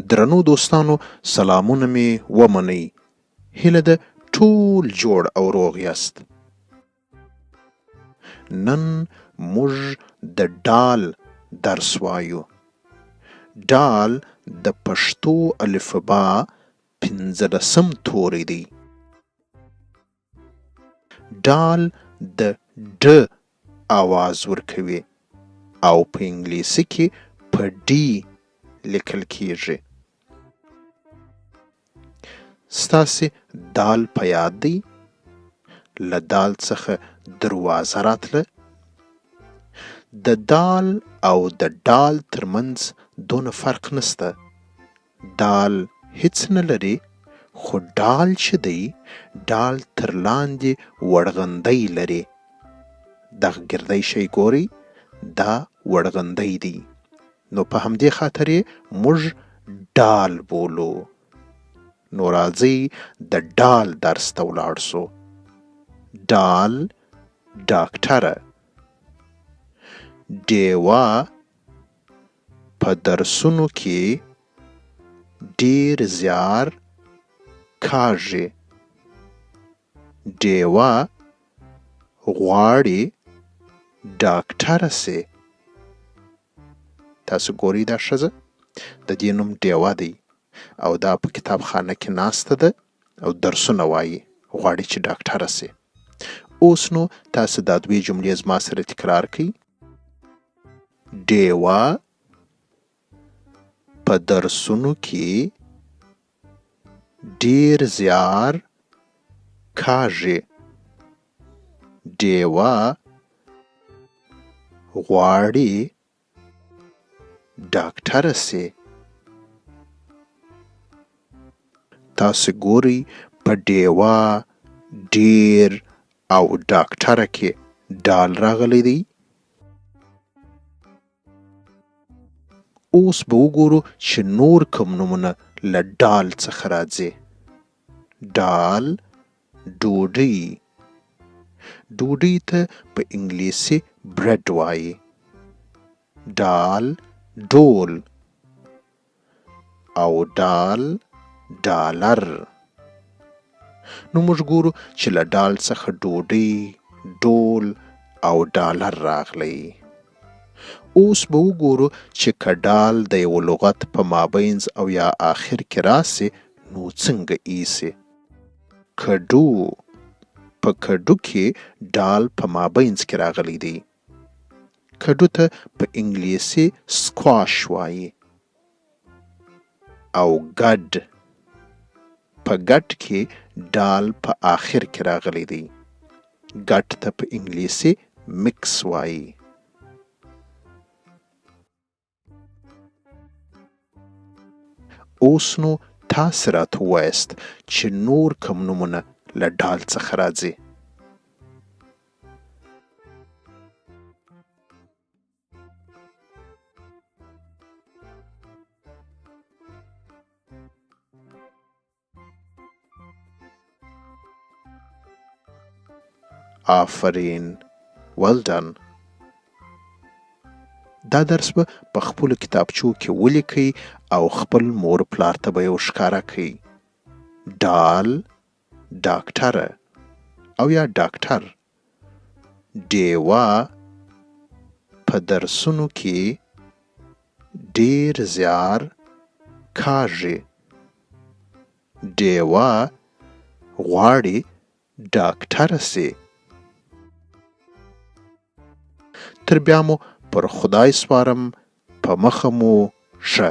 درنو دوستانو سلامونه می ومنئ. هیله ده ټول جوړ او روغ یاست. نن موږ د ډال درس وایو. ډال د پښتو الفبا 15 توری دی. ډال د ډ آواز ورکوي او په انګلیسي کې په ډي لیکل کیږي. ستاسې دال په یاد دی؟ له دال څخه دروازه راتله. د دال او د ډال ترمنځ دونه فرق نسته. دال هیڅ نه لري، خو ډال چې دی ډال تر لاندې وړغندی لري. دغه ګردی شی ګورئ، دا وړغندی دی. نو په همدې خاطر موږ ډال بولو. نو راځئ د ډال درس ته ولاړ سو. ډال ډاکټره. ډیوه په درسونو کې ډیر زیار کاږي. ډیوه غواړي ډاکټره سي. تاسو ګورئ دا ښځه، د دې نوم ډیوه دی او دا په کتابخانه کې ناسته ده او درسونه وایي، غواړي چې ډاکټره سي. اوس نو تاسو دا دوې جملې زما سره تکرار کړئ. ډیوه په درسونو کې ډیر زیار کاږي. ډیوه غواړي ډاکټره سي. تاسو ګورئ په ډیوه، ډیر او ډاکټره کې ډال راغلی دی. اوس به وګورو چې نور کوم نومونه له ډال څخه راځي. ډال ډوډۍ. ډوډۍ ته په انګلیسي برډ وایي. ډال ډول او ډال ډالر. نو موږ ګورو چې له ډال څخه ډوډۍ، ډول او ډالر راغلی. اوس به وګورو چې که ډال د یو لغت په مابینځ او یا آخر کې راسي نو څنګه ایسي. کډو. په کډو کې ډال په مابینځ کې راغلی دی. کډو ته په انګلیسي سکواش وایي. او ګډ. په ګډ کې ډال په آخر کې راغلی دی. ګډ ته په انګلیسي مکس وایي. اوس نو تاسو راته ووایاست چې نور کوم نومونه له ډال څخه راځي. آفرین. well done. دا درس به په خپلو کتابچو کې ولیکئ او خپل مور پلار ته به یې ښکاره کړئ. ډال ډاکټره او یا ډاکټر. ډیوه په درسونو کې ډیر زیار کاږي. ډیوه غواړي ډاکټره سي. تر بیا مو پر خدای سپارم، په مخه مو شه.